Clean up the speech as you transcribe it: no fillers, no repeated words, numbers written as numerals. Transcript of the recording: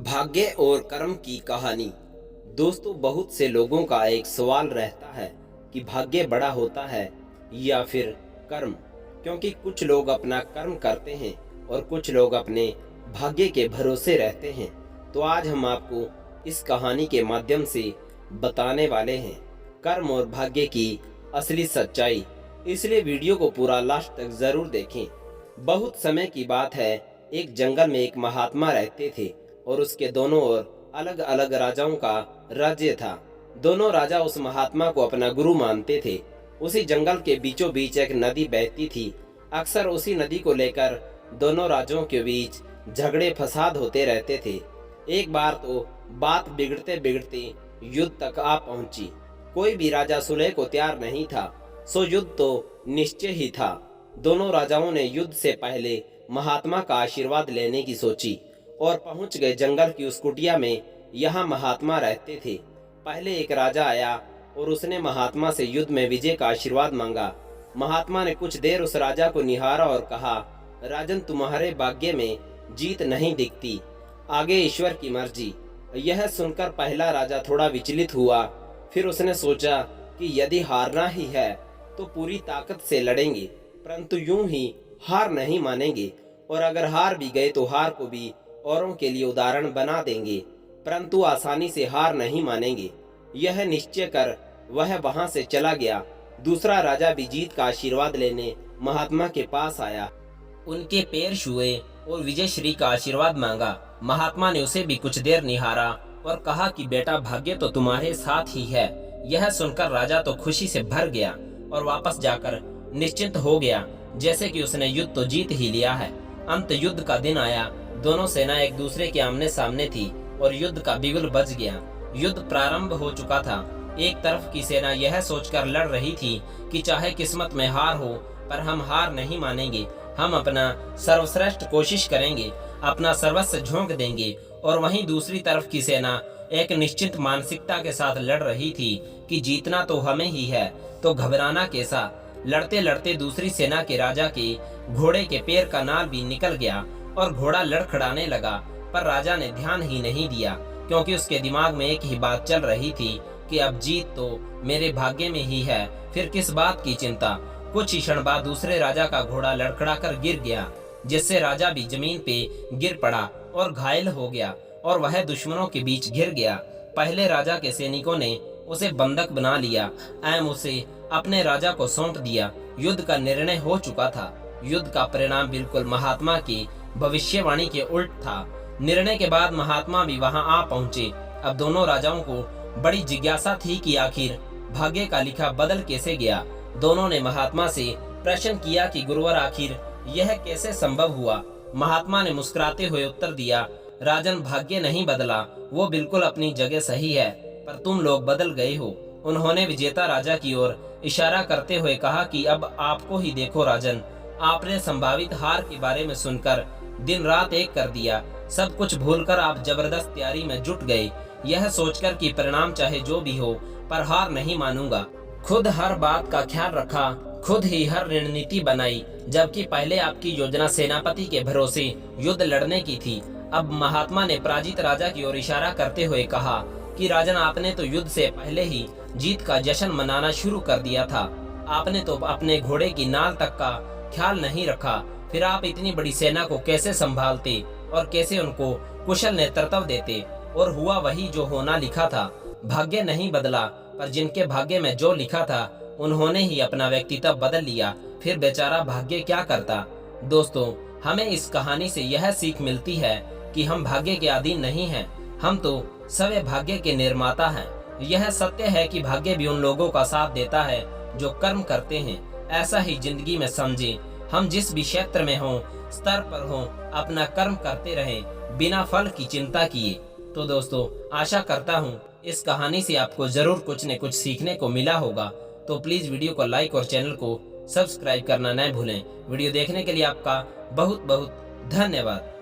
भाग्य और कर्म की कहानी। दोस्तों, बहुत से लोगों का एक सवाल रहता है कि भाग्य बड़ा होता है या फिर कर्म, क्योंकि कुछ लोग अपना कर्म करते हैं और कुछ लोग अपने भाग्य के भरोसे रहते हैं। तो आज हम आपको इस कहानी के माध्यम से बताने वाले हैं कर्म और भाग्य की असली सच्चाई, इसलिए वीडियो को पूरा लास्ट तक जरूर देखें। बहुत समय की बात है, एक जंगल में एक महात्मा रहते थे और उसके दोनों ओर अलग अलग राजाओं का राज्य था। दोनों राजा उस महात्मा को अपना गुरु मानते थे। उसी जंगल के बीचों बीच एक नदी बहती थी। अक्सर उसी नदी को लेकर दोनों राजाओं के बीच झगड़े फसाद होते रहते थे। एक बार तो बात बिगड़ते बिगड़ते युद्ध तक आ पहुंची। कोई भी राजा सुलह को तैयार नहीं था, सो युद्ध तो निश्चय ही था। दोनों राजाओं ने युद्ध से पहले महात्मा का आशीर्वाद लेने की सोची और पहुंच गए जंगल की उस कुटिया में। यहाँ महात्मा रहते थे। पहले एक राजा आया और उसने महात्मा से युद्ध में विजय का आशीर्वाद मांगा। महात्मा ने कुछ देर उस राजा को निहारा और कहा, राजन, तुम्हारे भाग्य में जीत नहीं दिखती, आगे ईश्वर की मर्जी। यह सुनकर पहला राजा थोड़ा विचलित हुआ। फिर उसने सोचा कि यदि हारना ही है तो पूरी ताकत से लड़ेंगे, परंतु यूं ही हार नहीं मानेंगे, और अगर हार भी गए तो हार को भी औरों के लिए उदाहरण बना देंगे, परंतु आसानी से हार नहीं मानेंगे। यह निश्चय कर वह वहां से चला गया। दूसरा राजा भी जीत का आशीर्वाद लेने महात्मा के पास आया। उनके पैर छुए और विजय श्री का आशीर्वाद मांगा। महात्मा ने उसे भी कुछ देर निहारा और कहा कि बेटा, भाग्य तो तुम्हारे साथ ही है। यह सुनकर राजा तो खुशी से भर गया और वापस जाकर निश्चिंत हो गया, जैसे कि उसने युद्ध तो जीत ही लिया है। अंत युद्ध का दिन आया। दोनों सेना एक दूसरे के आमने सामने थी और युद्ध का बिगुल बज गया। युद्ध प्रारंभ हो चुका था। एक तरफ की सेना यह सोचकर लड़ रही थी कि चाहे किस्मत में हार हो, पर हम हार नहीं मानेंगे, हम अपना सर्वश्रेष्ठ कोशिश करेंगे, अपना सर्वस्व झोंक देंगे। और वहीं दूसरी तरफ की सेना एक निश्चित मानसिकता के साथ लड़ रही थी कि जीतना तो हमें ही है, तो घबराना कैसा। लड़ते लड़ते दूसरी सेना के राजा के घोड़े के पैर का नाल भी निकल गया और घोड़ा लड़खड़ाने लगा, पर राजा ने ध्यान ही नहीं दिया, क्योंकि उसके दिमाग में एक ही बात चल रही थी कि अब जीत तो मेरे भाग्य में ही है, फिर किस बात की चिंता। कुछ ही क्षण बाद दूसरे राजा का घोड़ा लड़खड़ाकर गिर गया, जिससे राजा भी जमीन पे गिर पड़ा और घायल हो गया और वह दुश्मनों के बीच घिर गया। पहले राजा के सैनिकों ने उसे बंधक बना लिया एवं उसे अपने राजा को सौंप दिया। युद्ध का निर्णय हो चुका था। युद्ध का परिणाम बिल्कुल महात्मा की भविष्यवाणी के उल्ट था। निर्णय के बाद महात्मा भी वहां आ पहुंचे। अब दोनों राजाओं को बड़ी जिज्ञासा थी कि आखिर भाग्य का लिखा बदल कैसे गया। दोनों ने महात्मा से प्रश्न किया कि गुरुवर, आखिर यह कैसे संभव हुआ। महात्मा ने मुस्कुराते हुए उत्तर दिया, राजन, भाग्य नहीं बदला, वो बिल्कुल अपनी जगह सही है, पर तुम लोग बदल गए हो। उन्होंने विजेता राजा की ओर इशारा करते हुए कहा कि अब आपको ही देखो राजन, आपने संभावित हार के बारे में सुनकर दिन रात एक कर दिया। सब कुछ भूलकर आप जबरदस्त तैयारी में जुट गए, यह सोचकर कि परिणाम चाहे जो भी हो, पर हार नहीं मानूंगा। खुद हर बात का ख्याल रखा, खुद ही हर रणनीति बनाई, जबकि पहले आपकी योजना सेनापति के भरोसे युद्ध लड़ने की थी। अब महात्मा ने पराजित राजा की ओर इशारा करते हुए कहा कि राजन, आपने तो युद्ध से पहले ही जीत का जश्न मनाना शुरू कर दिया था। आपने तो अपने घोड़े की नाल तक का ख्याल नहीं रखा। फिर आप इतनी बड़ी सेना को कैसे संभालते और कैसे उनको कुशल नेतृत्व देते। और हुआ वही जो होना लिखा था। भाग्य नहीं बदला, पर जिनके भाग्य में जो लिखा था उन्होंने ही अपना व्यक्तित्व बदल लिया। फिर बेचारा भाग्य क्या करता। दोस्तों, हमें इस कहानी से यह सीख मिलती है कि हम भाग्य के अधीन नहीं हैं, हम तो सवे भाग्य के निर्माता हैं। यह सत्य है कि भाग्य भी उन लोगों का साथ देता है जो कर्म करते हैं। ऐसा ही जिंदगी में समझे, हम जिस भी क्षेत्र में हों, स्तर पर हों, अपना कर्म करते रहें बिना फल की चिंता किए। तो दोस्तों, आशा करता हूँ इस कहानी से आपको जरूर कुछ न कुछ सीखने को मिला होगा। तो प्लीज वीडियो को लाइक और चैनल को सब्सक्राइब करना न भूलें। वीडियो देखने के लिए आपका बहुत बहुत धन्यवाद।